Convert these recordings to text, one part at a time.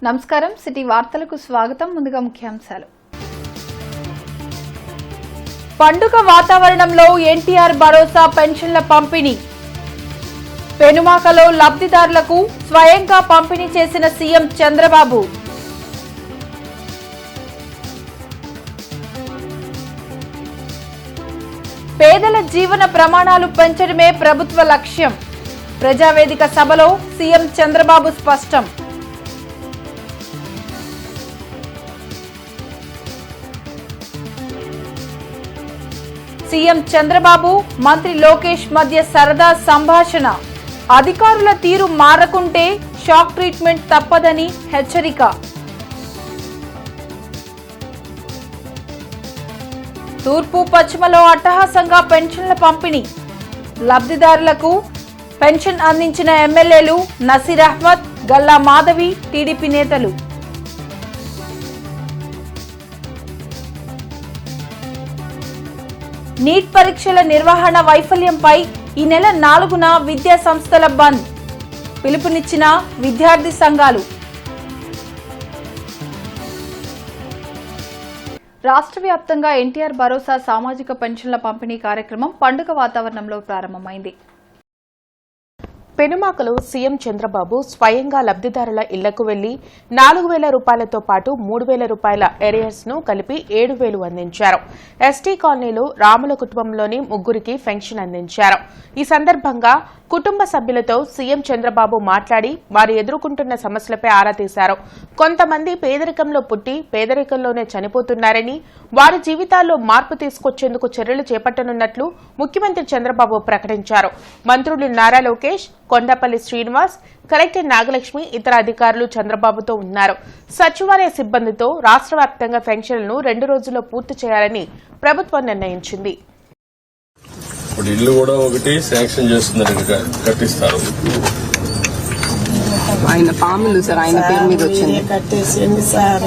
నమస్కారం సిటీ వార్తలకు స్వాగతం. ముందుగా ముఖ్యాంశాలు. పండుగ వాతావరణంలో ఎన్టీఆర్ భరోసా పెన్షన్ల పంపిణీ. పెనుమాకలో లబ్ధిదారులకు స్వయంగా పంపిణీ చేసిన సీఎం చంద్రబాబు. పేదల జీవన ప్రమాణాలు పెంచడమే ప్రభుత్వ లక్ష్యం. ప్రజావేదిక సభలో సీఎం చంద్రబాబు స్పష్టం. సీఎం చంద్రబాబు మంత్రి లోకేష్ మధ్య సరదా సంభాషణ. అధికారుల తీరు మారకుంటే షాక్ ట్రీట్మెంట్ తప్పదని హెచ్చరిక. తూర్పు పశ్చిమలో అట్టహాసంగా పెన్షన్ల పంపిణీ. లబ్ధిదారులకు పెన్షన్ అందించిన ఎమ్మెల్యేలు నసీర్ అహ్మద్, గల్లా మాధవి, టీడీపీ నేతలు. నీట్ పరీక్షల నిర్వహణ వైఫల్యంపై ఈ నెల 4న విద్యా సంస్థల బంద్ పిలుపునిచ్చిన విద్యార్థి సంఘాలు. రాష్ట్ర వ్యాప్తంగా ఎన్టీఆర్ భరోసా సామాజిక పెన్షన్ల పంపిణీ కార్యక్రమం పండుగ వాతావరణంలో ప్రారంభమైంది. పెనుమాకలో సీఎం చంద్రబాబు స్వయంగా లబ్ధిదారుల ఇళ్లకు వెళ్లి 4,000 రూపాయలతో పాటు 3,000 రూపాయల ఏరియర్స్ ను కలిపి 7,000 అందించారు. ఎస్టీ కాలనీలో రాముల కుటుంబంలోని 3 పెన్షన్ అందించారు. ఈ సందర్భంగా కుటుంబ సభ్యులతో సీఎం చంద్రబాబు మాట్లాడి వారు ఎదుర్కొంటున్న సమస్యలపై ఆరా తీశారు. కొంతమంది పేదరికంలో పుట్టి పేదరికంలోనే చనిపోతున్నారని, వారి జీవితాల్లో మార్పు తీసుకొచ్చేందుకు చర్యలు చేపట్టనున్నట్లు ముఖ్యమంత్రి చంద్రబాబు ప్రకటించారు. మంత్రులు నారా లోకేష్, కొండపల్లి శ్రీనివాస్, కలెక్టర్ నాగలక్ష్మి, ఇతర అధికారులు చంద్రబాబుతో ఉన్నారు. సచివాలయ సిబ్బందితో రాష్ట్ర వ్యాప్తంగా పెన్షన్లను 2 రోజుల్లో పూర్తి చేయాలని ప్రభుత్వం నిర్ణయించింది. ఇప్పుడు ఇల్లు కూడా ఒకటి శాంక్షన్ చేస్తున్నారు, కట్టిస్తారు. ఆయన పాములు సార్, ఆయన పేరు మీద వచ్చింది. కట్టేసింది సార్,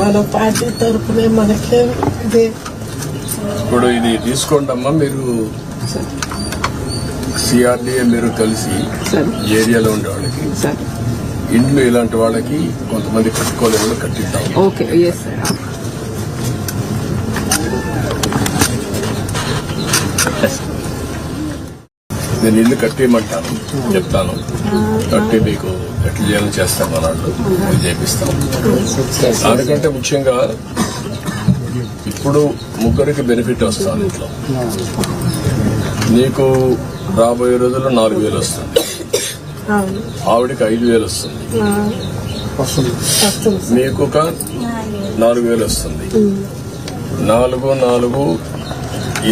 మన పార్టీ తరఫునే మనకే. ఇప్పుడు ఇది తీసుకోండి అమ్మా, మీరు సిఆర్డీఏ మీరు కలిసి ఏరియాలో ఉండే వాళ్ళకి ఇండ్లు ఇలాంటి వాళ్ళకి కొంతమంది కట్టుకోలే వాళ్ళు కట్టిద్దాం. Okay, yes sir. నేను ఇల్లు కట్టేయమంటాను, చెప్తాను. కట్టి మీకు ఎట్లా చేయాలని చేస్తాను, అన్నాడు చేపిస్తాం. దానికంటే ముఖ్యంగా ఇప్పుడు 3కి బెనిఫిట్ వస్తుంది. ఇంట్లో నీకు రాబోయే రోజుల్లో 4,000 వస్తుంది, ఆవిడికి 5,000 వస్తుంది, మీకు ఒక 4,000 వస్తుంది. 4, 4,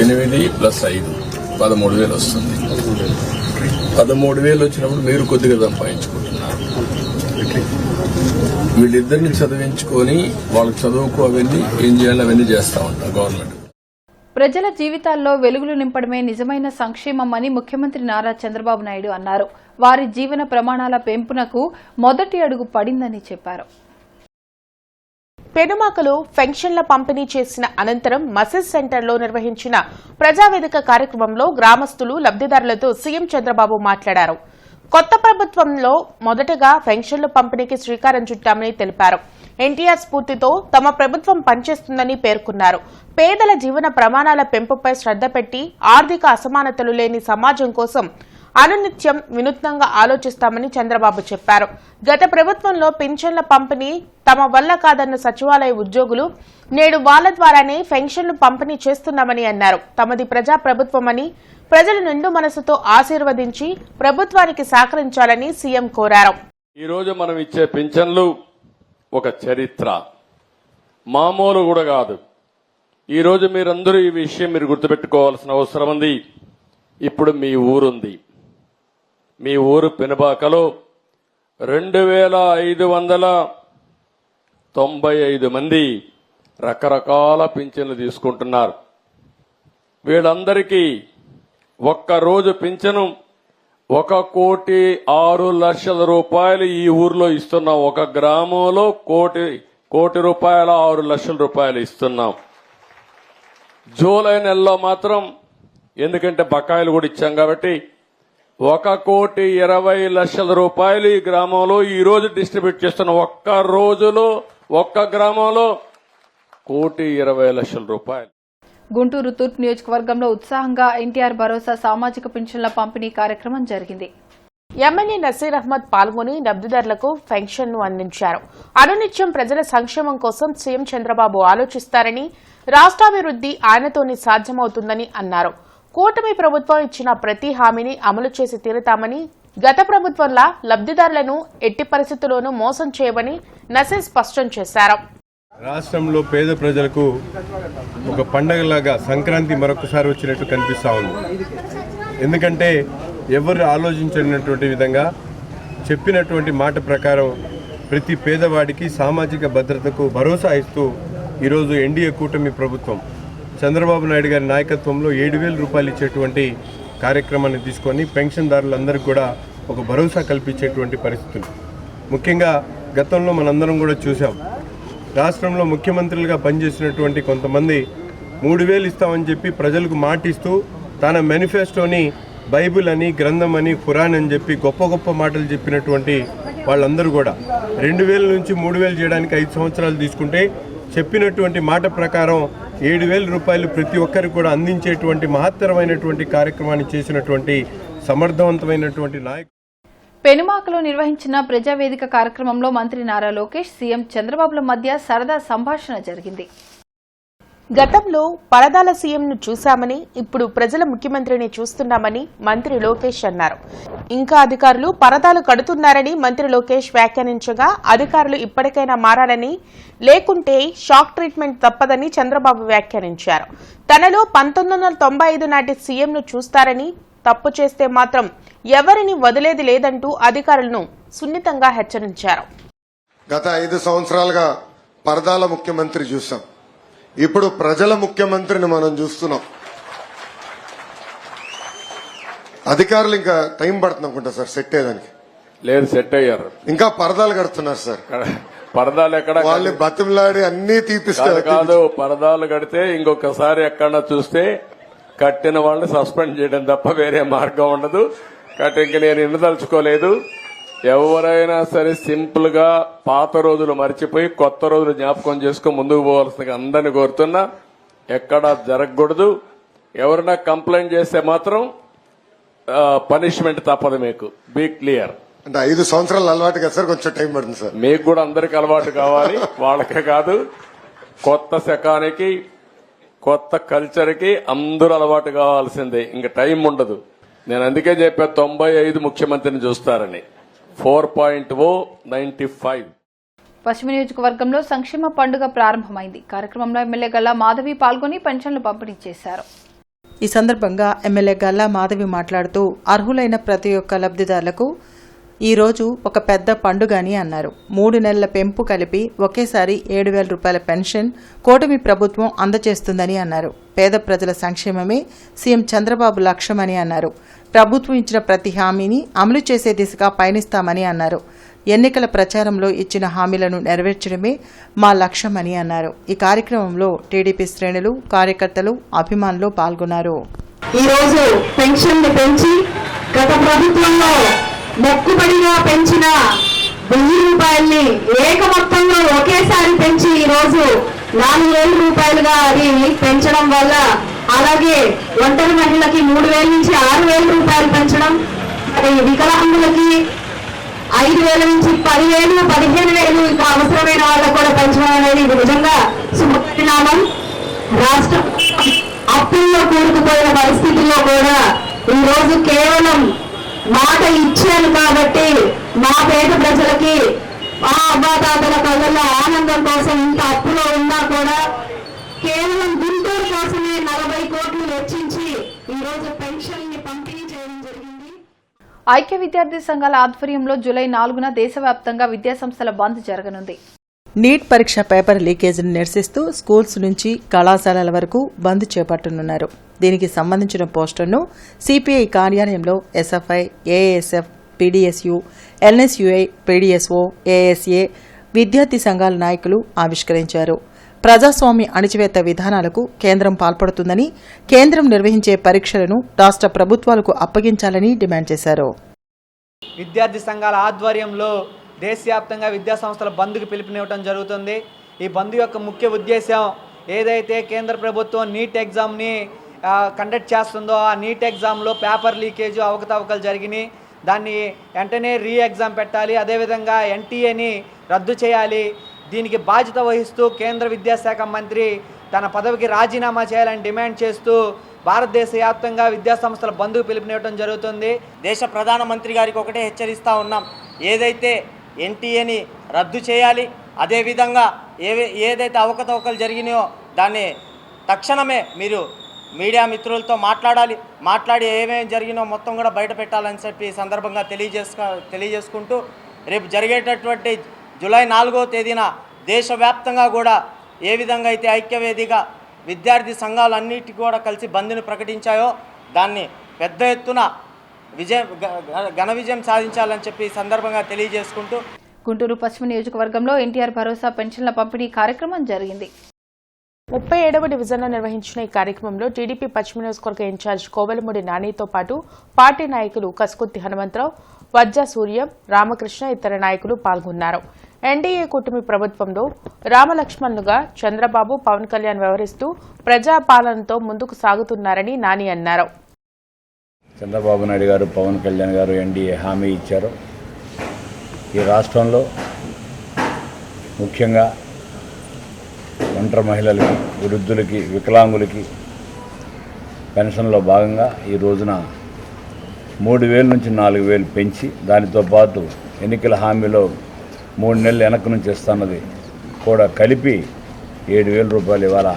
8 ప్లస్ 5 13,000 వస్తుంది. 13,000 వచ్చినప్పుడు మీరు కొద్దిగా సంపాదించుకుంటున్నారు. వీళ్ళిద్దరిని చదివించుకొని వాళ్ళకి చదువుకు అవన్నీ ఏం చేయాలి అవన్నీ చేస్తా ఉంటారు గవర్నమెంట్. ప్రజల జీవితాల్లో వెలుగులు నింపడమే నిజమైన సంక్షేమమని ముఖ్యమంత్రి నారా చంద్రబాబు నాయుడు అన్నారు. వారి జీవన ప్రమాణాల పెంపునకు మొదటి అడుగు పడిందని చెప్పారు. పెనుమాకలో పెన్షన్ల పంపిణీ చేసిన అనంతరం మసీద్ సెంటర్లో నిర్వహించిన ప్రజావేదిక కార్యక్రమంలో గ్రామస్తులు లబ్ధిదారులతో సీఎం చంద్రబాబు మాట్లాడారు. కొత్త ప్రభుత్వంలో మొదటగా పెన్షన్ల పంపిణీకి శ్రీకారం చుట్టామని తెలిపారు. ఎన్టీఆర్ స్ఫూర్తితో తమ ప్రభుత్వం పనిచేస్తుందని పేర్కొన్నారు. పేదల జీవన ప్రమాణాల పెంపుపై శ్రద్ధ పెట్టి ఆర్థిక అసమానతలు లేని సమాజం కోసం అనునిత్యం వినూత్నంగా ఆలోచిస్తామని చంద్రబాబు చెప్పారు. గత ప్రభుత్వంలో పింఛన్ల పంపిణీ తమ వల్ల కాదన్న సచివాలయ ఉద్యోగులు నేడు వాళ్ల ద్వారానే పెన్షన్లు పంపిణీ చేస్తున్నామని అన్నారు. తమది ప్రజా ప్రభుత్వమని ప్రజలు నిండు మనసుతో ఆశీర్వదించి ప్రభుత్వానికి సహకరించాలని సీఎం కోరారు. ఈ రోజు మనం ఇచ్చే పింఛన్లు ఒక చరిత్ర, మామూలు కూడా కాదు. ఈ రోజు మీరందరూ ఈ విషయం మీరు గుర్తుపెట్టుకోవాల్సిన అవసరం ఉంది. ఇప్పుడు మీ ఊరుంది, మీ ఊరు పెనుబాకలో 2,595 మంది రకరకాల పింఛన్లు తీసుకుంటున్నారు. వీళ్ళందరికీ ఒక్కరోజు పింఛను 1,06,00,000 రూపాయలు ఈ ఊర్లో ఇస్తున్నాం. ఒక గ్రామంలో కోటి రూపాయల 6 లక్షల రూపాయలు ఇస్తున్నాం. జూలై నెలలో మాత్రం, ఎందుకంటే బకాయిలు కూడా ఇచ్చాం కాబట్టి 1,20,00,000 రూపాయలు ఈ గ్రామంలో ఈ రోజు డిస్ట్రిబ్యూట్ చేస్తున్న ఒక్క రోజులో ఒక్క గ్రామంలో 1,20,00,000 రూపాయలు. గుంటూరు తూర్పు నియోజకవర్గంలో ఉత్సాహంగా ఎన్టీఆర్ భరోసా సామాజిక పింఛన్ల పంపిణీ కార్యక్రమం జరిగింది. ఎమ్మెల్యే నసీర్ అహ్మద్ పాల్గొని లబ్దిదారులకు పెన్షన్ను అందించారు. అనునిత్యం ప్రజల సంక్షేమం కోసం సీఎం చంద్రబాబు ఆలోచిస్తారని, రాష్ట్రాభివృద్ది ఆయనతోనే సాధ్యమవుతుందని అన్నారు. కూటమి ప్రభుత్వం ఇచ్చిన ప్రతి హామీని అమలు చేసి తీరుతామని, గత ప్రభుత్వంలా లబ్దిదారులను ఎట్టి పరిస్థితుల్లోనూ మోసం చేయమని నసీర్ స్పష్టం చేశారు. రాష్ట్రంలో పేద ప్రజలకు ఒక పండగలాగా సంక్రాంతి మరొకసారి వచ్చినట్టు కనిపిస్తా ఉంది. ఎందుకంటే ఎవరు ఆలోచించినటువంటి విధంగా చెప్పినటువంటి మాట ప్రకారం ప్రతి పేదవాడికి సామాజిక భద్రతకు భరోసా ఇస్తూ ఈరోజు ఎన్డీఏ కూటమి ప్రభుత్వం చంద్రబాబు నాయుడు గారి నాయకత్వంలో 7,000 రూపాయలు ఇచ్చేటువంటి కార్యక్రమాన్ని తీసుకొని పెన్షన్దారులందరికీ కూడా ఒక భరోసా కల్పించేటువంటి పరిస్థితులు. ముఖ్యంగా గతంలో మనందరం కూడా చూసాం. రాష్ట్రంలో ముఖ్యమంత్రులుగా పనిచేసినటువంటి కొంతమంది 3,000 ఇస్తామని చెప్పి ప్రజలకు మాటిస్తూ తన మేనిఫెస్టోని బైబిల్ అని, గ్రంథం అని, ఖురాన్ అని చెప్పి గొప్ప గొప్ప మాటలు చెప్పినటువంటి వాళ్ళందరూ కూడా 2,000 నుంచి 3,000 చేయడానికి 5 సంవత్సరాలు తీసుకుంటే చెప్పినటువంటి మాట ప్రకారం 7,000 రూపాయలు ప్రతి ఒక్కరికి కూడా అందించేటువంటి మహత్తరమైనటువంటి కార్యక్రమాన్ని చేసినటువంటి సమర్థవంతమైనటువంటి నాయకుడు. పెనుమాకలో నిర్వహించిన ప్రజావేదిక కార్యక్రమంలో మంత్రి నారా లోకేష్, సీఎం చంద్రబాబుల మధ్య సరదా సంభాషణ జరిగింది. గతంలో పరదాల సీఎంను చూశామని, ఇప్పుడు ప్రజల ముఖ్యమంత్రిని చూస్తున్నామని మంత్రి లోకేష్ అన్నారు. ఇంకా అధికారులు పరదాలు కడుతున్నారని మంత్రి లోకేష్ వ్యాఖ్యానించగా, అధికారులు ఇప్పటికైనా మారాలని, లేకుంటే షాక్ ట్రీట్మెంట్ తప్పదని చంద్రబాబు వ్యాఖ్యానించారు. తనలో 1995 నాటి సీఎంను చూస్తారని, తప్పు చేస్తే మాత్రం ఎవరిని వదిలేది లేదంటూ అధికారులను సున్నితంగా హెచ్చరించారు. గత 5 సంవత్సరాలుగా పరదాల ముఖ్యమంత్రి చూసాం. ఇప్పుడు ప్రజల ముఖ్యమంత్రిని మనం చూస్తున్నాం. అధికారులు ఇంకా టైం పడుతుంది అనుకుంటా సార్ సెట్ అయ్యేదానికి. లేదు, సెట్ అయ్యారు. ఇంకా పరదాలు కడుతున్నారు సార్. పరదాలు ఎక్కడ వాళ్ళని బతిమలాడి అన్ని తీపిస్తారు. కాదు, పరదాలు కడితే ఇంకొకసారి ఎక్కడన్నా చూస్తే కట్టిన వాళ్ళని సస్పెండ్ చేయడం తప్ప వేరే మార్గం ఉండదు. కాబట్టి ఇంక నేను ఎన్నుదలుచుకోలేదు. ఎవరైనా సరే సింపుల్ గా పాత రోజులు మర్చిపోయి కొత్త రోజులు జ్ఞాపకం చేసుకుని ముందుకు పోవాల్సిన అందరినీ కోరుతున్నా. ఎక్కడా జరగకూడదు. ఎవరైనా కంప్లైంట్ చేస్తే మాత్రం పనిష్మెంట్ తప్పదు. మీకు బీ క్లియర్. అంటే 5 సంవత్సరాలు అలవాటు కదా సార్, కొంచెం టైం పడుతుంది సార్. మీకు కూడా అందరికి అలవాటు కావాలి, వాళ్ళకే కాదు. కొత్త శకానికి, కొత్త కల్చర్ కి అందరూ అలవాటు కావాల్సిందే. ఇంకా టైం ఉండదు. నేను అందుకే చెప్పా 95 ముఖ్యమంత్రిని చూస్తారని. 4.095. పశ్చిమ నియోజకవర్గంలో సంక్షేమ పండుగ ప్రారంభమైంది. కార్యక్రమంలో ఎమ్మెల్యే గల్లా మాధవి పాల్గొని పెన్షన్లు పంపిణీ చేశారు. ఈ సందర్భంగా ఎమ్మెల్యే గల్లా మాధవి మాట్లాడుతూ, అర్హులైన ప్రతి ఒక్క లబ్దిదారులకు ఈ రోజు ఒక పెద్ద పండుగ అని అన్నారు. 3 నెలల పెంపు కలిపి ఒకేసారి 7,000 రూపాయల పెన్షన్ కూటమి ప్రభుత్వం అందజేస్తుందని అన్నారు. పేద ప్రజల సంక్షేమమే సీఎం చంద్రబాబు లక్ష్యమని అన్నారు. ప్రభుత్వం ఇచ్చిన ప్రతి హామీని అమలు చేసే దిశగా పయనిస్తామని అన్నారు. ఎన్నికల ప్రచారంలో ఇచ్చిన హామీలను నెరవేర్చడమే మా లక్ష్యమని అన్నారు. ఈ కార్యక్రమంలో టీడీపీ శ్రేణులు, కార్యకర్తలు, అభిమానులు పాల్గొన్నారు. ఈరోజు పెన్షన్లు పెంచి గత ప్రభుత్వంలో మొక్కుబడిగా పెంచిన 1000 రూపాయల్ని ఏక మొత్తంలో ఒకేసారి పెంచి ఈరోజు 4,000 రూపాయలుగా అది పెంచడం వల్ల, అలాగే ఒంటరి మహిళలకి 3,000 నుంచి 6,000 రూపాయలు పెంచడం, వికలాంగులకి 5,000 నుంచి 10,000, 15,000 ఇంకా అవసరమైన వాళ్ళకు కూడా పెంచడం అనేది నిజంగా శుభపరిణామం. రాష్ట్రం అప్పుల్లో కూరుకుపోయిన పరిస్థితుల్లో కూడా ఈ రోజు కేవలం మాట ఇచ్చాను కాబట్టి మా పేద ప్రజలకి, మా అవ్వాతాతల కళ్ళల్లో ఆనందం కోసం ఇంత అప్పులో ఉన్నా కూడా కేవలం గుంటూరు కోసమే 40 కోట్లు వెచ్చించి ఈ రోజు పెన్షన్ ని పంపిణీ చేయడం జరిగింది. ఐక్య విద్యార్థి సంఘాల ఆధ్వర్యంలో జూలై 4న దేశవ్యాప్తంగా విద్యాసంస్థల బంద్ జరగనుంది. నీట్ పరీక్ష పేపర్ లీకేజీని నిరసిస్తూ స్కూల్స్ నుంచి కళాశాలల వరకు బంద్ చేపట్టనున్నారు. దీనికి సంబంధించిన పోస్టర్ను సిపిఐ కార్యాలయంలో SFI, ASF, PDSU, NSUI, PDSO, ASA విద్యార్థి సంఘాల నాయకులు ఆవిష్కరించారు. ప్రజాస్వామ్య అణిచివేత విధానాలకు కేంద్రం పాల్పడుతుందని, కేంద్రం నిర్వహించే పరీక్షలను రాష్ట్ర ప్రభుత్వాలకు అప్పగించాలని డిమాండ్ చేశారు. విద్యార్థి సంఘాల ఆధ్వర్యంలో దేశవ్యాప్తంగా విద్యాసంస్థల బంద్కు పిలుపునివ్వడం జరుగుతుంది. ఈ బంద్ యొక్క ముఖ్య ఉద్దేశం ఏదైతే కేంద్ర ప్రభుత్వం నీట్ ఎగ్జామ్ని కండక్ట్ చేస్తుందో ఆ నీట్ ఎగ్జామ్లో పేపర్ లీకేజ్ అవకతవకలు జరిగినాయి. దాన్ని వెంటనే రీ ఎగ్జామ్ పెట్టాలి, అదేవిధంగా ఎన్టీఏని రద్దు చేయాలి. దీనికి బాధ్యత వహిస్తూ కేంద్ర విద్యాశాఖ మంత్రి తన పదవికి రాజీనామా చేయాలని డిమాండ్ చేస్తూ భారతదేశ వ్యాప్తంగా విద్యాసంస్థల బంద్కు పిలుపునివ్వడం జరుగుతుంది. దేశ ప్రధానమంత్రి గారికి ఒకటే హెచ్చరిస్తూ ఉన్నాం, ఏదైతే ఎన్టీఏని రద్దు చేయాలి, అదేవిధంగా ఏదైతే అవకతవకలు జరిగినాయో దాన్ని తక్షణమే మీరు మీడియా మిత్రులతో మాట్లాడి ఏమేమి జరిగినో మొత్తం కూడా బయట పెట్టాలని చెప్పి సందర్భంగా తెలియజేసుకుంటూ రేపు జరిగేటటువంటి జూలై 4వ తేదీన దేశవ్యాప్తంగా కూడా ఏ విధంగా అయితే ఐక్యవేదిగా విద్యార్థి సంఘాలు అన్నిటికీ కూడా కలిసి బంద్ని ప్రకటించాయో దాన్ని పెద్ద ఎత్తున ఘన విజయం సాధించాలని చెప్పి సందర్భంగా తెలియజేసుకుంటూ గుంటూరు పశ్చిమ నియోజకవర్గంలో ఎన్టీఆర్ భరోసా పెన్షన్ల పంపిణీ కార్యక్రమం జరిగింది. 37వ డివిజన్లో నిర్వహించిన ఈ కార్యక్రమంలో టీడీపీ పశ్చిమ నియోజకవర్గ ఇన్ఛార్జ్ కోవెలమూడి నానితో పాటు పార్టీ నాయకులు కస్కుర్తి హనుమంతరావు, వజ్జా సూర్యం, రామకృష్ణ ఇతర నాయకులు పాల్గొన్నారు. ఎన్డీఏ కూటమి ప్రభుత్వంలో రామలక్ష్మణులుగా చంద్రబాబు, పవన్ కళ్యాణ్ వ్యవహరిస్తూ ప్రజాపాలనతో ముందుకు సాగుతున్నారని నాని అన్నారు. చంద్రబాబు నాయుడు గారు, పవన్ కళ్యాణ్ గారు ఎన్డీఏ హామీ ఇచ్చారు. ఈ రాష్ట్రంలో ముఖ్యంగా ఒంటరి మహిళలకి, వృద్ధులకి, వికలాంగులకి పెన్షన్లో భాగంగా ఈ రోజున 3,000 నుంచి 4,000 పెంచి దానితో పాటు ఎన్నికల హామీలో 3 నెలలు వెనక్కి నుంచి ఇస్తున్నది కూడా కలిపి 7,000 రూపాయలు ఇవాళ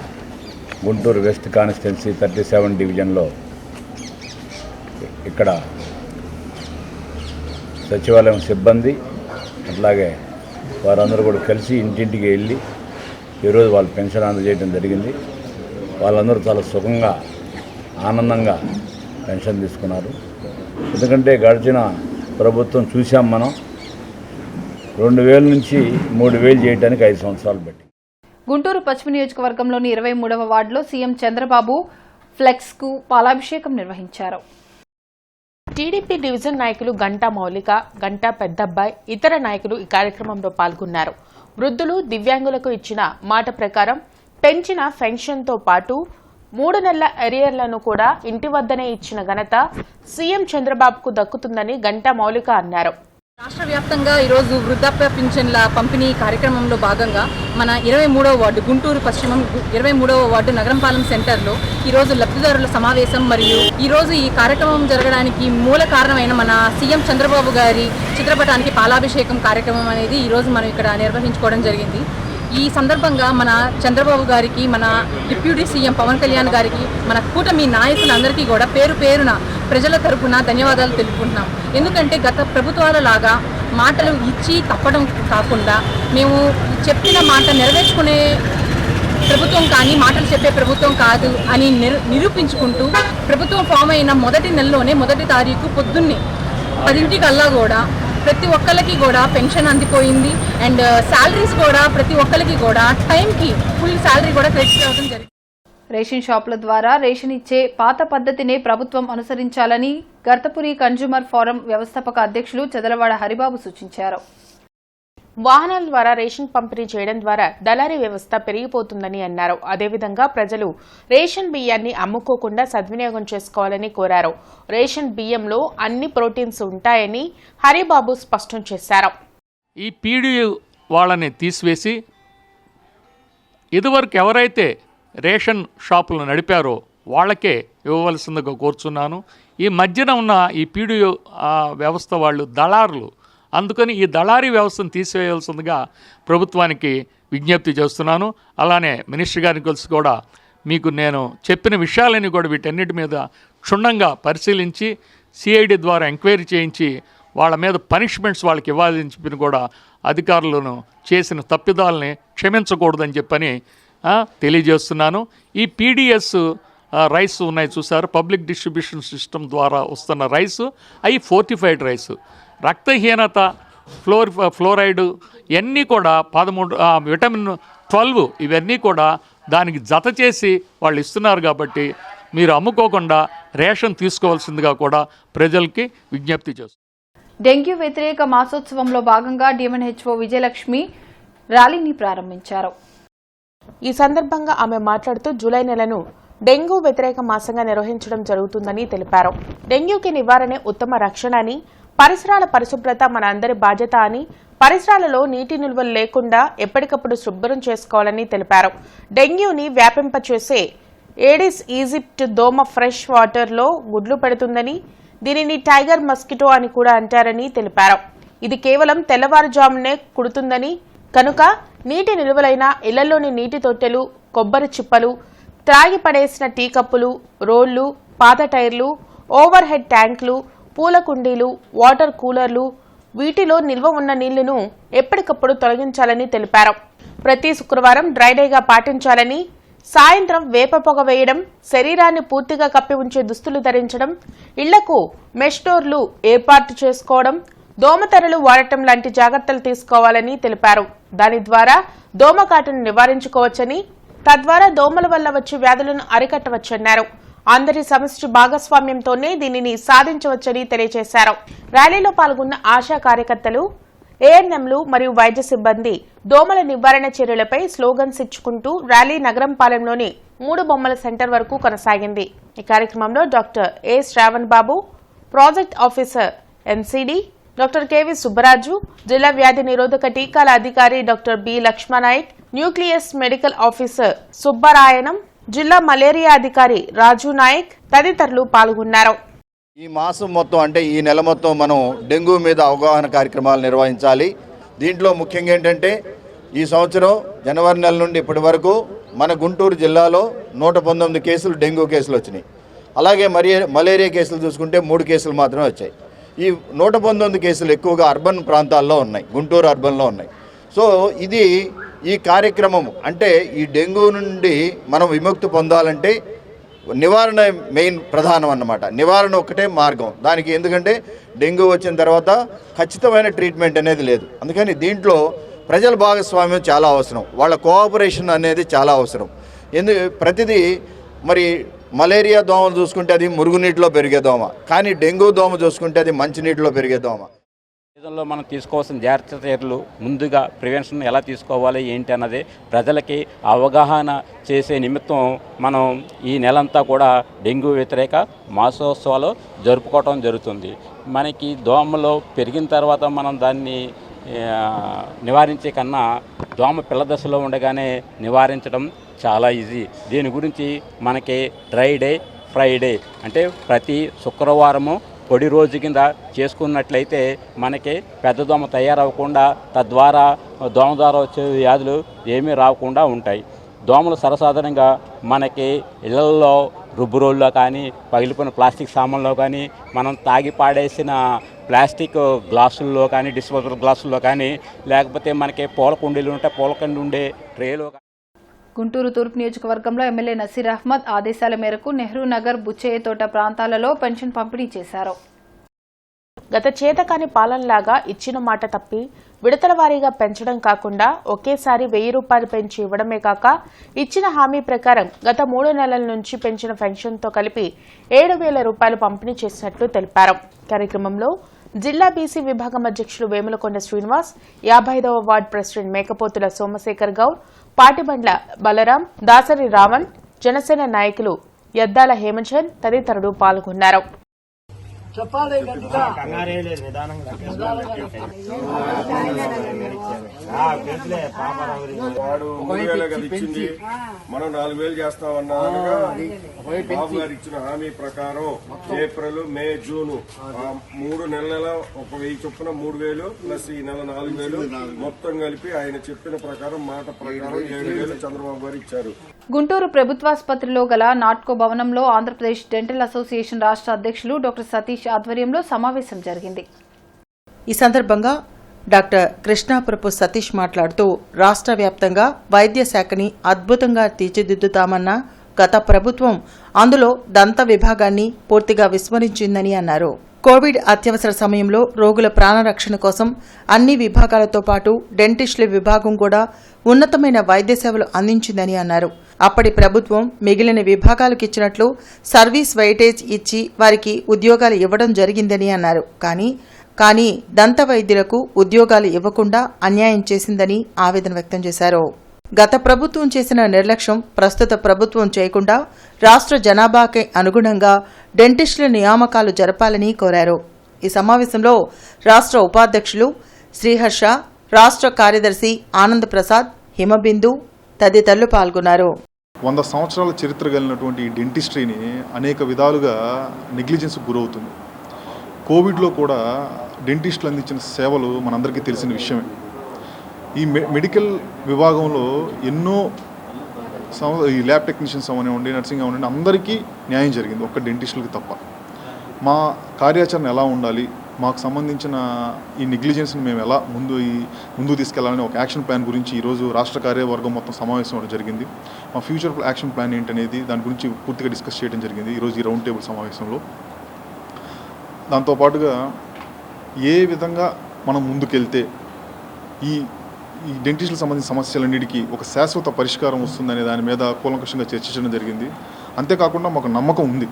గుంటూరు వెస్ట్ కాన్స్టిట్యున్సీ 37 డివిజన్లో ఇక్కడ సచివాలయం సిబ్బంది అట్లాగే వారందరూ కూడా కలిసి ఇంటింటికి వెళ్ళి ఈరోజు వాళ్ళు పెన్షన్ అందజేయడం జరిగింది. వాళ్ళందరూ చాలా సుఖంగా, ఆనందంగా పెన్షన్ తీసుకున్నారు. ఎందుకంటే గడిచిన ప్రభుత్వం చూసాం మనం 2,000 నుంచి 3,000 చేయడానికి 5 సంవత్సరాలు పట్టి. గుంటూరు పశ్చిమ నియోజకవర్గంలోని 23వ వార్డులో సీఎం చంద్రబాబు ఫ్లెక్స్ కు పాలాభిషేకం నిర్వహించారు. టీడీపీ డివిజన్ నాయకులు గంటా మౌలిక, గంటా పెద్దబ్బాయి, ఇతర నాయకులు ఈ కార్యక్రమంలో పాల్గొన్నారు. వృద్ధులు, దివ్యాంగులకు ఇచ్చిన మాట ప్రకారం పెంచిన పెన్షన్తో పాటు 3 నెలల ఎరియర్లను కూడా ఇంటి వద్దనే ఇచ్చిన ఘనత సీఎం చంద్రబాబుకు దక్కుతుందని గంటా మౌలిక అన్నారు. రాష్ట్ర వ్యాప్తంగా ఈరోజు వృద్ధాప్య పింఛన్ల పంపిణీ కార్యక్రమంలో భాగంగా మన 23వ వార్డు గుంటూరు పశ్చిమం 23వ వార్డు నగరంపాలెం సెంటర్లో ఈరోజు లబ్ధిదారుల సమావేశం మరియు ఈరోజు ఈ కార్యక్రమం జరగడానికి మూల కారణమైన మన సీఎం చంద్రబాబు గారి చిత్రపటానికి పాలాభిషేకం కార్యక్రమం అనేది ఈరోజు మనం ఇక్కడ నిర్వహించుకోవడం జరిగింది. ఈ సందర్భంగా మన చంద్రబాబు గారికి, మన డిప్యూటీ సీఎం పవన్ కళ్యాణ్ గారికి, మన కూటమి నాయకులందరికీ కూడా పేరు పేరున ప్రజల తరపున ధన్యవాదాలు తెలుపుకుంటున్నాం. ఎందుకంటే గత ప్రభుత్వాల లాగా మాటలు ఇచ్చి తప్పడం కాకుండా మేము చెప్పిన మాట నెరవేర్చుకునే ప్రభుత్వం కానీ మాటలు చెప్పే ప్రభుత్వం కాదు అని నిరూపించుకుంటూ ప్రభుత్వం ఫామ్ అయిన మొదటి నెలలోనే 1వ తారీఖు పొద్దున్నే 10 కూడా ప్రతి ఒక్కరికి కూడా పెన్షన్ అందిపోయింది. అండ్ శాలరీస్ కూడా ప్రతి ఒక్కరికి కూడా టైంకి ఫుల్ శాలరీ కూడా క్రెడిట్ అవ్వడం జరిగింది. రేషన్ షాపుల ద్వారా రేషన్ ఇచ్చే పాత పద్ధతినే ప్రభుత్వం అనుసరించాలని గర్తపురి కన్జ్యూమర్ ఫోరం వ్యవస్థాపక అధ్యక్షులు చెదలవాడ హరిబాబు సూచించారు. వాహనాల ద్వారా రేషన్ పంపిణీ చేయడం ద్వారా దళారీ వ్యవస్థ పెరిగిపోతుందని అన్నారు. అదేవిధంగా ప్రజలు రేషన్ బియ్యాన్ని అమ్ముకోకుండా సద్వినియోగం చేసుకోవాలని కోరారు. రేషన్ బియ్యంలో అన్ని ప్రోటీన్స్ ఉంటాయని హరిబాబు స్పష్టం చేశారు. ఈ పీడియు వాళ్ళని తీసివేసి ఇదివరకు ఎవరైతే రేషన్ షాపులు నడిపారో వాళ్ళకే ఇవ్వవలసిందిగా కోరుచున్నాను. ఈ మధ్యన ఉన్న ఈ పీడియు వ్యవస్థ వాళ్ళు దళారులు, అందుకని ఈ దళారీ వ్యవస్థను తీసివేయవలసిందిగా ప్రభుత్వానికి విజ్ఞప్తి చేస్తున్నాను. అలానే మినిస్టర్ గారికి కలిసి కూడా మీకు నేను చెప్పిన విషయాలన్నీ కూడా వీటన్నిటి మీద క్షుణ్ణంగా పరిశీలించి సిఐడి ద్వారా ఎంక్వైరీ చేయించి వాళ్ళ మీద పనిష్మెంట్స్ వాళ్ళకి ఇవ్వాలని చెప్పిన కూడా అధికారులను చేసిన తప్పిదాలని క్షమించకూడదని చెప్పని తెలియజేస్తున్నాను. ఈ పీడిఎస్ రైస్ ఉన్నాయి చూసారు, పబ్లిక్ డిస్ట్రిబ్యూషన్ సిస్టమ్ ద్వారా వస్తున్న రైసు, అవి ఫోర్టిఫైడ్ రైసు. రక్తహీనత, ఫ్లోరైడ్ ఇవన్నీ కూడా విటమిన్ 12 ఇవన్నీ కూడా దానికి జత చేసి వాళ్ళు ఇస్తున్నారు. కాబట్టి మీరు అమ్ముకోకుండా రేషన్ తీసుకోవాల్సిందిగా కూడా ప్రజలకి విజ్ఞప్తి చేస్తారు. డెంగ్యూ వ్యతిరేక మాసోత్సవంలో భాగంగా డిఎంఎన్హెచ్ఓ విజయలక్ష్మి ర్యాలీని ప్రారంభించారు. ఈ సందర్భంగా ఆమె మాట్లాడుతూ జూలై నెలను డెంగ్యూ వ్యతిరేక మాసంగా నిర్వహించడం జరుగుతుందని తెలిపారు. డెంగ్యూకి నివారణే ఉత్తమ రక్షణ అని, పరిసరాల పరిశుభ్రత మన అందరి బాధ్యత అని, పరిసరాలలో నీటి నిల్వలు లేకుండా ఎప్పటికప్పుడు శుభ్రం చేసుకోవాలని తెలిపారు. డెంగ్యూని వ్యాపింపచేసే ఏడిస్ ఈజిప్ట్ దోమ ఫ్రెష్ వాటర్లో గుడ్లు పెడుతుందని, దీనిని టైగర్ మస్కిటో అని కూడా అంటారని తెలిపారు. ఇది కేవలం తెల్లవారుజామునే కుడుతుందని, కనుక నీటి నిల్వలైన ఇళ్లలోని నీటి తొట్టెలు, కొబ్బరి చిప్పలు, త్రాగి పడేసిన టీ కప్పులు, రోళ్లు, పాత టైర్లు, ఓవర్ హెడ్ ట్యాంకులు, పూల కుండీలు, వాటర్ కూలర్లు, వీటిలో నిల్వ ఉన్న నీళ్లను ఎప్పటికప్పుడు తొలగించాలని తెలిపారు. ప్రతి శుక్రవారం డ్రైడేగా పాటించాలని, సాయంత్రం వేప పొగ వేయడం, శరీరాన్ని పూర్తిగా కప్పి ఉంచే దుస్తులు ధరించడం, ఇళ్లకు మెష్ డోర్లు ఏర్పాటు చేసుకోవడం, దోమతెరలు వాడటం లాంటి జాగ్రత్తలు తీసుకోవాలని తెలిపారు. దాని ద్వారా దోమకాటును నివారించుకోవచ్చని, తద్వారా దోమల వల్ల వచ్చే వ్యాధులను అరికట్టవచ్చన్నారు. అందరి సమిష్టి భాగస్వామ్యంతోనే దీనిని సాధించవచ్చని తెలియజేశారు. ర్యాలీలో పాల్గొన్న ఆశా కార్యకర్తలు, ఏఎన్ఎంలు మరియు వైద్య సిబ్బంది దోమల నివారణ చర్యలపై స్లోగన్స్ ఇచ్చుకుంటూ ర్యాలీ నగరం పాలెంలోని 3 బొమ్మల సెంటర్ వరకు కొనసాగింది. ఈ కార్యక్రమంలో doctor A Shravan Babu, project officer NCD doctor KV Subbaraju, జిల్లా వ్యాధి నిరోధక టీకాల అధికారి doctor B Lakshmanayak, nucleus medical officer Subbarayanam, జిల్లా మలేరియా అధికారి రాజు నాయక్ తదితరులు పాల్గొన్నారు. ఈ మాసం మొత్తం అంటే ఈ నెల మొత్తం మనం డెంగ్యూ మీద అవగాహన కార్యక్రమాలు నిర్వహించాలి. దీంట్లో ముఖ్యంగా ఏంటంటే ఈ సంవత్సరం జనవరి నెల నుండి ఇప్పటి వరకు మన గుంటూరు జిల్లాలో 119 కేసులు డెంగ్యూ కేసులు వచ్చినాయి. అలాగే మలేరియా కేసులు చూసుకుంటే 3 కేసులు మాత్రమే వచ్చాయి. ఈ 119 కేసులు ఎక్కువగా అర్బన్ ప్రాంతాల్లో ఉన్నాయి, గుంటూరు అర్బన్లో ఉన్నాయి. సో ఇది ఈ కార్యక్రమం అంటే ఈ డెంగ్యూ నుండి మనం విముక్తి పొందాలంటే నివారణ మెయిన్ ప్రధానం అన్నమాట. నివారణ ఒకటే మార్గం దానికి. ఎందుకంటే డెంగ్యూ వచ్చిన తర్వాత ఖచ్చితమైన ట్రీట్మెంట్ అనేది లేదు. అందుకని దీంట్లో ప్రజల భాగస్వామ్యం చాలా అవసరం, వాళ్ళ కోఆపరేషన్ అనేది చాలా అవసరం. ప్రతిదీ మరి మలేరియా దోమలు చూసుకుంటే అది మురుగునీటిలో పెరిగే దోమ, కానీ డెంగ్యూ దోమ చూసుకుంటే అది మంచినీటిలో పెరిగే దోమ. సీజన్లో మనం తీసుకోవాల్సిన జాగ్రత్త చర్యలు, ముందుగా ప్రివెన్షన్ ఎలా తీసుకోవాలి ఏంటి అన్నది ప్రజలకి అవగాహన చేసే నిమిత్తం మనం ఈ నెలంతా కూడా డెంగ్యూ వ్యతిరేక మాసోత్సవాలు జరుపుకోవటం జరుగుతుంది. మనకి దోమలు పెరిగిన తర్వాత మనం దాన్ని నివారించే కన్నా దోమ పిల్ల దశలో ఉండగానే నివారించడం చాలా ఈజీ. దీని గురించి మనకి డ్రై డే, ఫ్రైడే అంటే ప్రతి శుక్రవారము పొడి రోజు కింద చేసుకున్నట్లయితే మనకి పెద్ద దోమ తయారవ్వకుండా, తద్వారా దోమ ద్వారా వచ్చే వ్యాధులు ఏమీ రాకుండా ఉంటాయి. దోమలు సర్వసాధారణంగా మనకి ఇళ్లలో రుబ్బురోల్లో కానీ, పగిలిపోయిన ప్లాస్టిక్ సామాన్లో కానీ, మనం తాగి పాడేసిన ప్లాస్టిక్ గ్లాసుల్లో కానీ, డిస్పోజబుల్ గ్లాసుల్లో కానీ, లేకపోతే మనకి పూల కుండీలు ఉంటే పూల కుండీ ఉండే ట్రేలో. గుంటూరు తూర్పు నియోజకవర్గంలో ఎమ్మెల్యే నసీర్ అహ్మద్ ఆదేశాల మేరకు నెహ్రూ నగర్, బుచ్చయ్య తోట ప్రాంతాలలో పెన్షన్ పంపిణీ చేశారు. గత చేతకాని పాలనలాగా ఇచ్చిన మాట తప్పి విడతల వారీగా పెంచడం కాకుండా ఒకేసారి 1000 రూపాయలు పెంచి ఇవ్వడమే కాక, ఇచ్చిన హామీ ప్రకారం గత 3 నెలల నుంచి పెంచిన పెన్షన్తో కలిపి 7000 రూపాయలు పంపిణీ చేసినట్లు తెలిపారు. కార్యక్రమంలో జిల్లా బీసీ విభాగం అధ్యక్షులు వేములకొండ శ్రీనివాస్, 55వ వార్డు ప్రెసిడెంట్ మేకపోతుల సోమశేఖర్ గౌడ్, పాటిబండ్ల బలరాం, దాసరి రావణ్, జనసేన నాయకులు యద్దాల హేమచంద్ తదితరులు పాల్గొన్నారు. చెప్పాలి గట్టిగా. వాడు 3000 కదా ఇచ్చింది, మనం 4000 చేస్తామన్నారుగా. బాబు గారు ఇచ్చిన హామీ ప్రకారం ఏప్రిల్, మే, జూన్ 3 నెలల 1000 చొప్పున 3000 ప్లస్ ఈ నెల 4000 మొత్తం కలిపి ఆయన చెప్పిన ప్రకారం మాట ప్రకారం 7000 చంద్రబాబు గారు ఇచ్చారు. గుంటూరు ప్రభుత్వాసుపత్రిలో గల నాట్కో భవనంలో ఆంధ్రప్రదేశ్ డెంటల్ అసోసియేషన్ రాష్ట్ర అధ్యక్షులు డాక్టర్ సతీష్ ఆధ్వర్యంలో సమావేశం జరిగింది. ఈ సందర్భంగా డాక్టర్ కృష్ణాపురపు సతీష్ మాట్లాడుతూ రాష్ట్ర వ్యాప్తంగా వైద్య శాఖని అద్భుతంగా తీర్చిదిద్దుతామన్న గత ప్రభుత్వం అందులో దంత విభాగాన్ని పూర్తిగా విస్మరించిందని అన్నారు. కోవిడ్ అత్యవసర సమయంలో రోగుల ప్రాణరక్షణ కోసం అన్ని విభాగాలతో పాటు డెంటిస్టుల విభాగం కూడా ఉన్నతమైన వైద్య సేవలు అందించిందని అన్నారు. అప్పటి ప్రభుత్వం మిగిలిన విభాగాలకు ఇచ్చినట్లు సర్వీస్ వెయిటేజ్ ఇచ్చి వారికి ఉద్యోగాలు ఇవ్వడం జరిగిందని అన్నారు. కానీ దంత వైద్యులకు ఉద్యోగాలు ఇవ్వకుండా అన్యాయం చేసిందని ఆవేదన వ్యక్తం చేశారు. గత ప్రభుత్వం చేసిన నిర్లక్ష్యం ప్రస్తుత ప్రభుత్వం చేయకుండా రాష్ట్ర జనాభాకి అనుగుణంగా డెంటిస్టుల నియామకాలు జరపాలని కోరారు. ఈ సమావేశంలో రాష్ట్ర ఉపాధ్యక్షులు శ్రీహర్ష, రాష్ట్ర కార్యదర్శి ఆనంద్ ప్రసాద్, హిమబిందు తదితరులు పాల్గొన్నారు. 100 సంవత్సరాల చరిత్ర కలిగినటువంటి ఈ డెంటిస్ట్రీని అనేక విధాలుగా నెగ్లిజెన్స్కి గురవుతుంది. కోవిడ్లో కూడా డెంటిస్టులు అందించిన సేవలు మనందరికీ తెలిసిన విషయమే. ఈ మెడికల్ విభాగంలో ఎన్నో ఈ ల్యాబ్ టెక్నీషియన్స్ అవనివ్వండి, నర్సింగ్ అవనివ్వండి, అందరికీ న్యాయం జరిగింది, ఒక్క డెంటిస్టులకి తప్ప. మా కార్యాచరణ ఎలా ఉండాలి, మాకు సంబంధించిన ఈ నెగ్లిజెన్స్ని మేము ఎలా ముందుకు తీసుకెళ్లాలని ఒక యాక్షన్ ప్లాన్ గురించి ఈరోజు రాష్ట్ర కార్యవర్గం మొత్తం సమావేశం అవ్వడం జరిగింది. మా ఫ్యూచర్ యాక్షన్ ప్లాన్ ఏంటనేది దాని గురించి పూర్తిగా డిస్కస్ చేయడం జరిగింది ఈరోజు ఈ రౌండ్ టేబుల్ సమావేశంలో. దాంతోపాటుగా ఏ విధంగా మనం ముందుకెళ్తే ఈ డెంటిస్టులకు సంబంధించిన సమస్యలన్నిటికీ ఒక శాశ్వత పరిష్కారం వస్తుందనే దాని మీద కూలంకషంగా చర్చించడం జరిగింది. అంతేకాకుండా మాకు నమ్మకం ఉంది,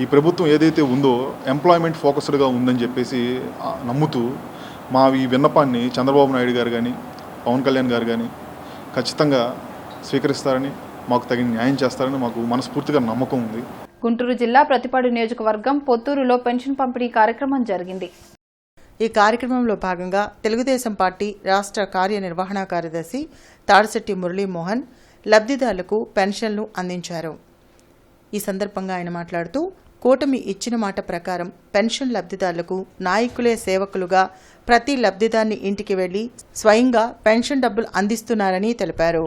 ఈ ప్రభుత్వం ఏదైతే ఉందో ఎంప్లాయ్మెంట్ ఫోకస్డ్గా ఉందని చెప్పేసి నమ్ముతూ మా ఈ విన్నపాన్ని చంద్రబాబు నాయుడు గారు కానీ పవన్ కళ్యాణ్ గారు కానీ ఖచ్చితంగా స్వీకరిస్తారని, మాకు తగిన న్యాయం చేస్తారని మాకు మనస్ఫూర్తిగా నమ్మకం ఉంది. గుంటూరు జిల్లా ప్రతిపాడు నియోజకవర్గం పొత్తూరులో పెన్షన్ పంపిణీ కార్యక్రమం జరిగింది. ఈ కార్యక్రమంలో భాగంగా తెలుగుదేశం పార్టీ రాష్ట్ర కార్యనిర్వహణ కార్యదర్శి తాడిశెట్టి మురళీమోహన్ లబ్ధిదారులకు పెన్షన్లు అందించారు. ఈ సందర్భంగా ఆయన మాట్లాడుతూ కూటమి ఇచ్చిన మాట ప్రకారం పెన్షన్ లబ్ధిదారులకు నాయకులే సేవకులుగా ప్రతి లబ్ధిదారుని ఇంటికి వెళ్లి స్వయంగా పెన్షన్ డబ్బులు అందిస్తున్నారని తెలిపారు.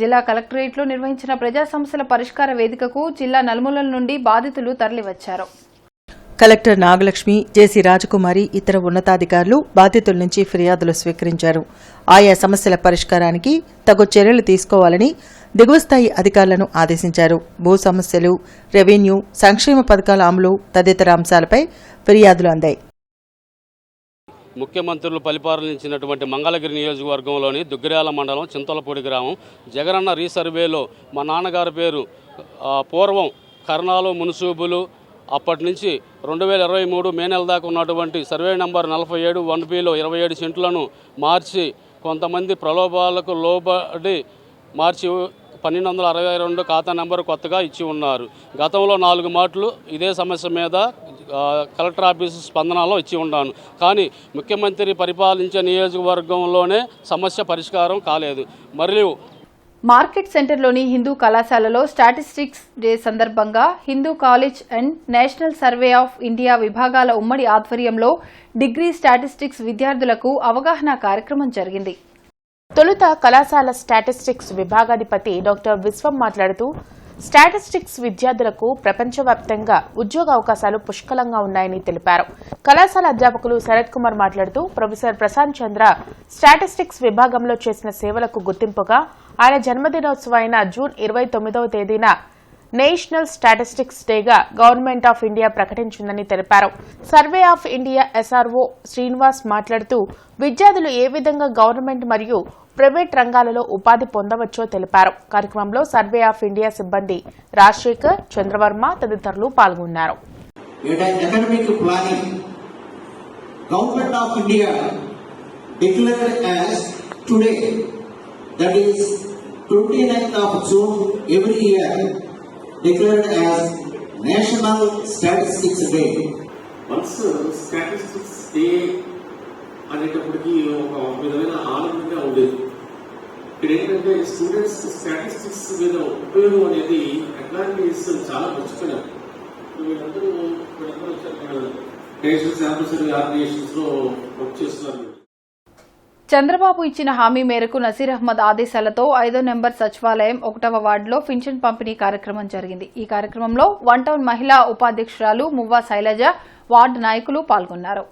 జిల్లా కలెక్టరేట్లో నిర్వహించిన ప్రజా సమస్యల పరిష్కార వేదికకు జిల్లా నలుమూలల నుండి బాధితులు తరలివచ్చారు. కలెక్టర్ నాగలక్ష్మి, జేసీ రాజకుమారి, ఇతర ఉన్నతాధికారులు బాధితుల నుంచి ఫిర్యాదులు స్వీకరించారు. ఆయా సమస్యల పరిష్కారానికి తగు చర్యలు తీసుకోవాలని దిగువ స్థాయి అధికారులను ఆదేశించారు. భూ సమస్యలు, రెవెన్యూ, సంక్షేమ పథకాల అమలు తదితర అంశాలపై ఫిర్యాదులు అందాయి. ముఖ్యమంత్రులు పరిపాలించినటువంటి మంగళగిరి నియోజకవర్గంలోని దుగ్గిరాల మండలం చింతలపూడి గ్రామం జగనన్న రీసర్వేలో మా నాన్నగారి పేరు పూర్వం కర్ణాలు మున్సూబులు అప్పటి నుంచి 2023 మే నెల దాకా ఉన్నటువంటి సర్వే నంబర్ 47 1Bలో 27 సెంట్లను మార్చి కొంతమంది ప్రలోభాలకు లోబడి మార్చి 1262 ఖాతా నెంబరు కొత్తగా ఇచ్చి ఉన్నారు. గతంలో 4 మాటలు ఇదే సమస్య మీద కలెక్టర్ ఆఫీసు స్పందనలో ఇచ్చి ఉన్నాను. కానీ ముఖ్యమంత్రి పరిపాలించే నియోజకవర్గంలోనే సమస్య పరిష్కారం కాలేదు. మరియు మార్కెట్ సెంటర్లోని హిందూ కళాశాలలో స్టాటిస్టిక్స్ డే సందర్భంగా Hindu college and national survey of India విభాగాల ఉమ్మడి ఆధ్వర్యంలో డిగ్రీ స్టాటిస్టిక్స్ విద్యార్థులకు అవగాహన కార్యక్రమం జరిగింది. తొలుత కళాశాల స్టాటిస్టిక్స్ విభాగాధిపతి డాక్టర్ విశ్వం మాట్లాడుతూ స్టాటిస్టిక్స్ విద్యార్థులకు ప్రపంచవ్యాప్తంగా ఉద్యోగ అవకాశాలు పుష్కలంగా ఉన్నాయని తెలిపారు. కళాశాల అధ్యాపకులు శరత్ కుమార్ మాట్లాడుతూ ప్రొఫెసర్ ప్రశాంత్ చంద్ర స్టాటిస్టిక్స్ విభాగంలో చేసిన సేవలకు గుర్తింపుగా ఆయన జన్మదినోత్సవమైన జూన్ 29వ తేదీన నేషనల్ స్టాటిస్టిక్స్ డేగా గవర్నమెంట్ ఆఫ్ ఇండియా ప్రకటించిందని తెలిపారు. Survey of India SRO Srinivas మాట్లాడుతూ విద్యార్థులు ఏ విధంగా గవర్నమెంట్ మరియు ప్రైవేట్ రంగాలలో ఉపాధి పొందవచ్చో తెలిపారు. కార్యక్రమంలో సర్వే ఆఫ్ ఇండియా సిబ్బంది రాజశేఖర్, చంద్రవర్మ తదితరులు పాల్గొన్నారు. Economic planning government of India declared as today, that is 29th of June every year, declared as National Statistics Day. Once Statistics Day అనేటప్పటికీ ఒక విధమైన ఆనందంగా ఉండేది. ఇక్కడ ఏంటంటే స్టూడెంట్స్ స్టాటిస్టిక్స్ మీద ఉపయోగం అనేది అకాడమీస్ చాలా మర్చిపోయినారు. వీళ్ళందరూ వచ్చారు నేషనల్ శానిటరీ ఆర్గనైజేషన్స్ లో వర్క్ చేస్తున్నారు. చంద్రబాబు ఇచ్చిన హామీ మేరకు నసీర్ అహ్మద్ ఆదేశాలతో 5వ నెంబర్ సచివాలయం 1వ వార్డులో పింఛన్ పంపిణీ కార్యక్రమం జరిగింది. ఈ కార్యక్రమంలో వన్ టౌన్ మహిళా ఉపాధ్యక్షురాలు మువ్వా శైలజ, వార్డు నాయకులు పాల్గొన్నారు.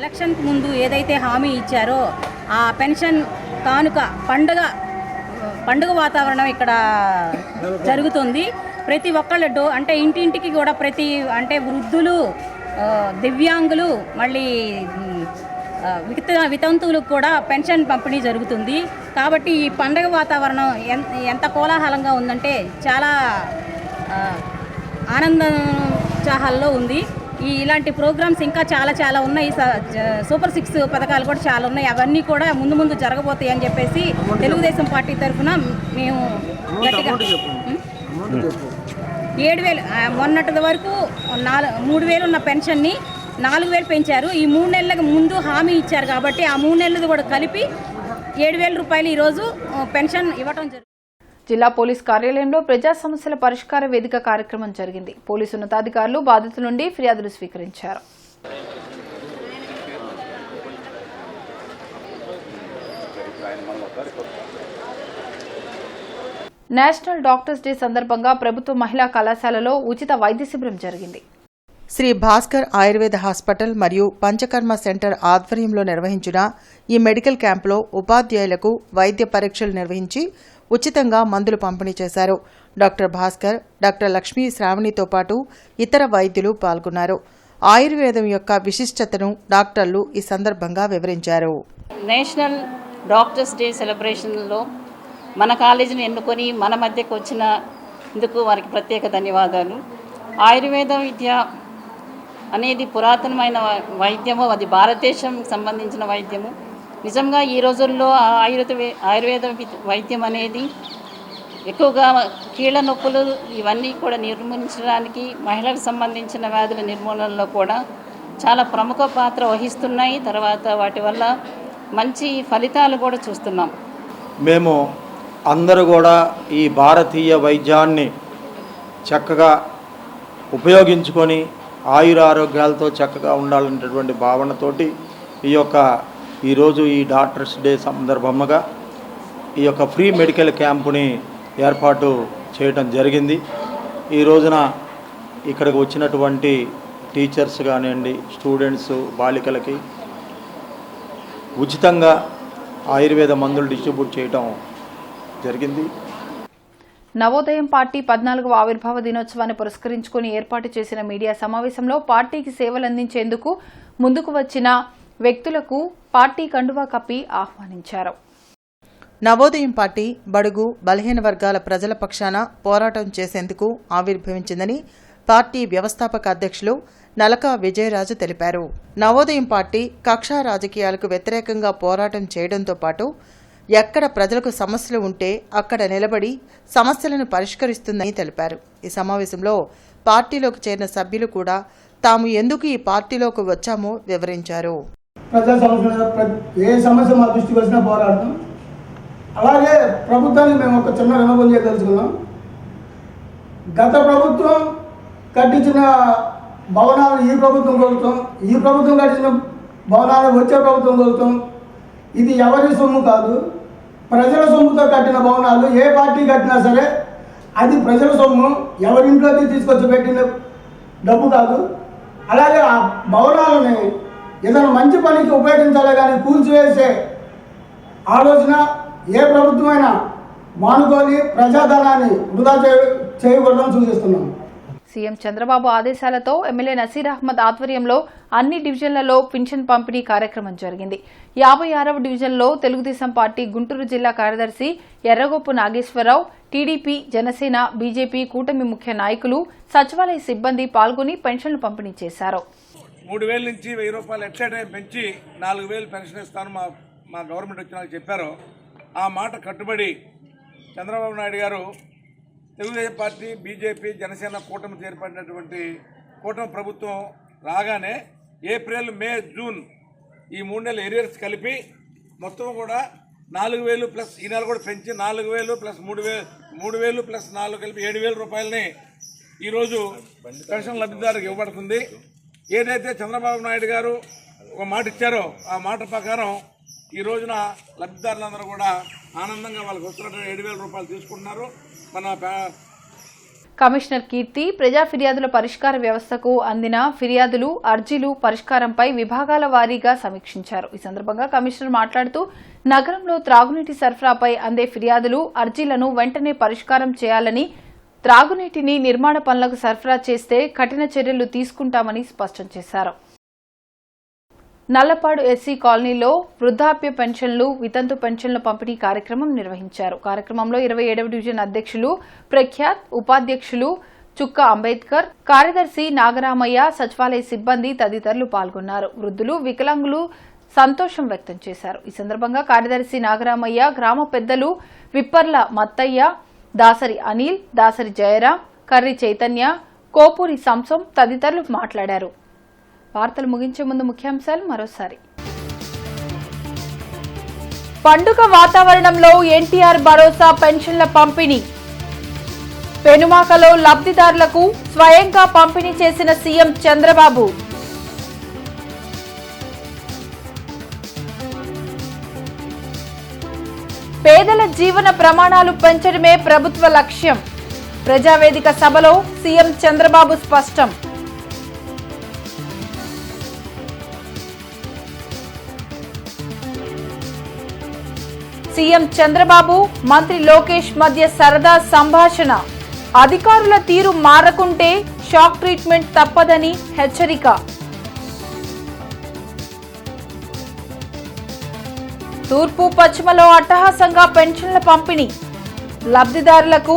ఎలక్షన్కు ముందు ఏదైతే హామీ ఇచ్చారో ఆ పెన్షన్ కానుక పండుగ వాతావరణం ఇక్కడ జరుగుతుంది. ప్రతి ఒక్కళ్ళు అంటే ఇంటింటికి కూడా అంటే వృద్ధులు, దివ్యాంగులు, మళ్ళీ వితంతువులకు కూడా పెన్షన్ పంపిణీ జరుగుతుంది. కాబట్టి ఈ పండుగ వాతావరణం ఎంత కోలాహలంగా ఉందంటే చాలా ఆనందోత్సాహాల్లో ఉంది. ఇలాంటి ప్రోగ్రామ్స్ ఇంకా చాలా ఉన్నాయి. సూపర్ 6 పథకాలు కూడా చాలా ఉన్నాయి. అవన్నీ కూడా ముందు జరగబోతాయి అని చెప్పేసి తెలుగుదేశం పార్టీ తరఫున మేము గట్టిగా 7,000 మొన్నటి వరకు 3,000 ఉన్న పెన్షన్ని 4,000 పెంచారు. ఈ 3 నెలలకు ముందు హామీ ఇచ్చారు కాబట్టి ఆ 3 నెలలు కూడా కలిపి 7,000 రూపాయలు ఈరోజు పెన్షన్ ఇవ్వడం జరిగింది. జిల్లా పోలీస్ కార్యాలయంలో ప్రజా సమస్యల పరిష్కార వేదిక కార్యక్రమం జరిగింది. పోలీసు ఉన్నతాధికారులు బాధితుల నుండి ఫిర్యాదులు స్వీకరించారు. నేషనల్ డాక్టర్స్ డే సందర్భంగా ప్రభుత్వ మహిళా కళాశాలలో ఉచిత వైద్య శిబిరం జరిగింది. శ్రీ భాస్కర్ ఆయుర్వేద హాస్పిటల్ మరియు పంచకర్మ సెంటర్ ఆధ్వర్యంలో నిర్వహించిన ఈ మెడికల్ క్యాంపులో ఉపాధ్యాయులకు వైద్య పరీక్షలు నిర్వహించి ఉచితంగా మందులు పంపిణీ చేశారు. డాక్టర్ భాస్కర్, డాక్టర్ లక్ష్మీ శ్రావణితో పాటు ఇతర వైద్యులు పాల్గొన్నారు. ఆయుర్వేదం యొక్క విశిష్టతను డాక్టర్లు ఈ సందర్భంగా వివరించారు. నేషనల్ డాక్టర్స్ డే సెలబ్రేషన్లో మన కాలేజీని ఎన్నుకొని మన మధ్యకు వచ్చినందుకు వారికి ప్రత్యేక ధన్యవాదాలు. ఆయుర్వేద విద్య అనేది పురాతనమైన వైద్యము, అది భారతదేశంకి సంబంధించిన వైద్యము. నిజంగా ఈ రోజుల్లో ఆయుర్వేద వైద్యం అనేది ఎక్కువగా కీళ్ళ నొప్పులు ఇవన్నీ కూడా నిర్మూలించడానికి, మహిళలకు సంబంధించిన వ్యాధుల నిర్మూలనలో కూడా చాలా ప్రముఖ పాత్ర వహిస్తున్నాయి. తర్వాత వాటి వల్ల మంచి ఫలితాలు కూడా చూస్తున్నాం. మేము అందరూ కూడా ఈ భారతీయ వైద్యాన్ని చక్కగా ఉపయోగించుకొని ఆయురారోగ్యాలతో చక్కగా ఉండాలనేటటువంటి భావనతోటి ఈరోజు ఈ డాక్టర్స్ డే సందర్భంగా ఈ యొక్క ఫ్రీ మెడికల్ క్యాంపుని ఏర్పాటు చేయడం జరిగింది. ఈ రోజున ఇక్కడికి వచ్చినటువంటి టీచర్స్ కానివ్వండి, స్టూడెంట్స్, బాలికలకి ఉచితంగా ఆయుర్వేద మందులు డిస్ట్రిబ్యూట్ చేయడం జరిగింది. నవోదయం పార్టీ 14వ ఆవిర్భావ దినోత్సవాన్ని పురస్కరించుకుని ఏర్పాటు చేసిన మీడియా సమావేశంలో పార్టీకి సేవలందించేందుకు ముందుకు వచ్చిన వ్యక్తులకు పార్టీ కండువా కప్పి ఆహ్వానించారు. నవోదయం పార్టీ బడుగు బలహీన వర్గాల ప్రజల పక్షాన పోరాటం చేసేందుకు ఆవిర్భవించిందని పార్టీ వ్యవస్థాపక అధ్యక్షులు నలకా విజయరాజు తెలిపారు. నవోదయం పార్టీ కక్షా రాజకీయాలకు వ్యతిరేకంగా పోరాటం చేయడంతో పాటు ఎక్కడ ప్రజలకు సమస్యలు ఉంటే అక్కడ నిలబడి సమస్యలను పరిష్కరిస్తుందని తెలిపారు. ఈ సమావేశంలో పార్టీలోకి చేరిన సభ్యులు కూడా తాము ఎందుకు ఈ పార్టీలోకి వచ్చామో వివరించారు. ప్రజా సమస్యలు ఏ సమస్య మా దృష్టికి వచ్చినా పోరాడతాం. అలాగే ప్రభుత్వానికి మేము ఒక చిన్న విన్నపం చేయదలుచుకున్నాం. గత ప్రభుత్వం కట్టించిన భవనాలు ఈ ప్రభుత్వం కొలుతాం, ఈ ప్రభుత్వం కట్టించిన భవనాలు వచ్చే ప్రభుత్వం కొలుతాం. ఇది ఎవరి సొమ్ము కాదు, ప్రజల సొమ్ముతో కట్టిన భవనాలు. ఏ పార్టీ కట్టినా సరే అది ప్రజల సొమ్ము, ఎవరింట్లోకి తీసుకొచ్చి పెట్టిన డబ్బు కాదు. అలాగే ఆ భవనాలని ఏదైనా మంచి పనికి ఉపయోగించాలి కానీ కూల్చివేసే ఆలోచన ఏ ప్రభుత్వమైనా మానుకొని ప్రజాధనాన్ని వృధా చేయకూడదని సూచిస్తున్నాం. సీఎం చంద్రబాబు ఆదేశాలతో ఎమ్మెల్యే నసీర్ అహ్మద్ ఆధ్వర్యంలో అన్ని డివిజన్లలో పింఛన్ పంపిణీ కార్యక్రమం జరిగింది. 56వ డివిజన్లో తెలుగుదేశం పార్టీ గుంటూరు జిల్లా కార్యదర్శి ఎర్రగొప్పు నాగేశ్వరరావు, టీడీపీ, జనసేన, బీజేపీ కూటమి ముఖ్య నాయకులు, సచివాలయ సిబ్బంది పాల్గొని పెన్షన్లు పంపిణీ చేశారు. 3,000 నుంచి 1,000 రూపాయలు ఎట్ టైం పెంచి 4,000 పెన్షన్ ఇస్తాను మా గవర్నమెంట్ వచ్చిన వాళ్ళు చెప్పారు. ఆ మాట కట్టుబడి చంద్రబాబు నాయుడు గారు తెలుగుదేశం పార్టీ, బీజేపీ, జనసేన కూటమి ఏర్పడినటువంటి కూటమి ప్రభుత్వం రాగానే ఏప్రిల్, మే, జూన్ ఈ 3 నెలల ఏరియర్స్ కలిపి మొత్తం కూడా 4,000 ప్లస్ ఈ నెల కూడా పెంచి 4,000 ప్లస్ 3,000 ప్లస్ 4 కలిపి 7,000 రూపాయలని ఈరోజు పెన్షన్ లబ్ధిదారులకు ఇవ్వబడుతుంది. ఏదైతే చంద్రబాబు నాయుడు గారు ఒక మాట ఇచ్చారో ఆ మాట ప్రకారం ఈ రోజున లబ్ధిదారులందరూ కూడా ఆనందంగా వాళ్ళకి వస్తున్నటువంటి 7,000 రూపాయలు తీసుకుంటున్నారు. మన కమిషనర్ కీర్తి ప్రజా ఫిర్యాదుల పరిష్కార వ్యవస్థకు అందిన ఫిర్యాదులు, అర్జీలు పరిష్కారంపై విభాగాల వారీగా సమీక్షించారు. ఈ సందర్భంగా కమిషనర్ మాట్లాడుతూ నగరంలో త్రాగునీటి సరఫరాపై అందే ఫిర్యాదులు, అర్జీలను వెంటనే పరిష్కారం చేయాలని, త్రాగునీటిని నిర్మాణ పనులకు సరఫరా చేస్తే కఠిన చర్యలు తీసుకుంటామని స్పష్టం చేశారు. నల్లపాడు ఎస్సీ కాలనీలో వృద్ధాప్య పెన్షన్లు, వితంతు పెన్షన్ల పంపిణీ కార్యక్రమం నిర్వహించారు. కార్యక్రమంలో 27వ డివిజన్ అధ్యక్షులు ప్రఖ్యాత్, ఉపాధ్యక్షులు చుక్క అంబేద్కర్, కార్యదర్శి నాగరామయ్య, సచివాలయ సిబ్బంది తదితరులు పాల్గొన్నారు. వృద్ధులు, వికలాంగులు సంతోషం వ్యక్తం చేశారు. ఈ సందర్భంగా కార్యదర్శి నాగరామయ్య, గ్రామ పెద్దలు విప్పర్ల మత్తయ్య, దాసరి అనిల్, దాసరి జయరాం, కర్రి చైతన్య, కోపూరి సంసం తదితరులు మాట్లాడారు. వార్తలు ముగించే ముందు ముఖ్యాంశాలు మరోసారి. పండుగ వాతావరణంలో ఎన్టీఆర్ భరోసా పెన్షన్ల పంపిణీ. పెనుమాకలో లబ్ధిదారులకు స్వయంగా పంపిణీ చేసిన సీఎం చంద్రబాబు. పేదల జీవన ప్రమాణాలు పెంచడమే ప్రభుత్వ లక్ష్యం. ప్రజావేదిక సభలో సీఎం చంద్రబాబు స్పష్టం. సీఎం చంద్రబాబు, మంత్రి లోకేష్ మధ్య సరదా సంభాషణ. అధికారుల తీరు మారకుంటే షాక్ ట్రీట్మెంట్ తప్పదని హెచ్చరిక. తూర్పు పశ్చిమలో అట్టహాసంగా పెన్షన్ల పంపిణీ. లబ్ధిదారులకు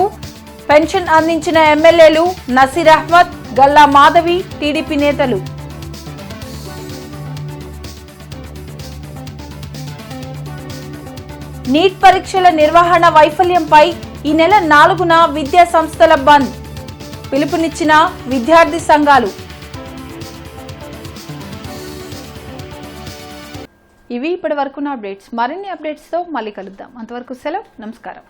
పెన్షన్ అందించిన ఎమ్మెల్యేలు నసీర్ అహ్మద్, గల్లా మాధవి, టీడీపీ నేతలు. నీట్ పరీక్షల నిర్వహణ వైఫల్యంపై ఈ నెల 4న విద్యా సంస్థల బంద్. పిలుపునిచ్చిన విద్యార్థి సంఘాలు. ఇవి ఇప్పటి వరకున్న అప్డేట్స్. మరిన్ని అప్డేట్స్తో మళ్ళీ కలుద్దాం. అంతవరకు సెలవు. నమస్కారం.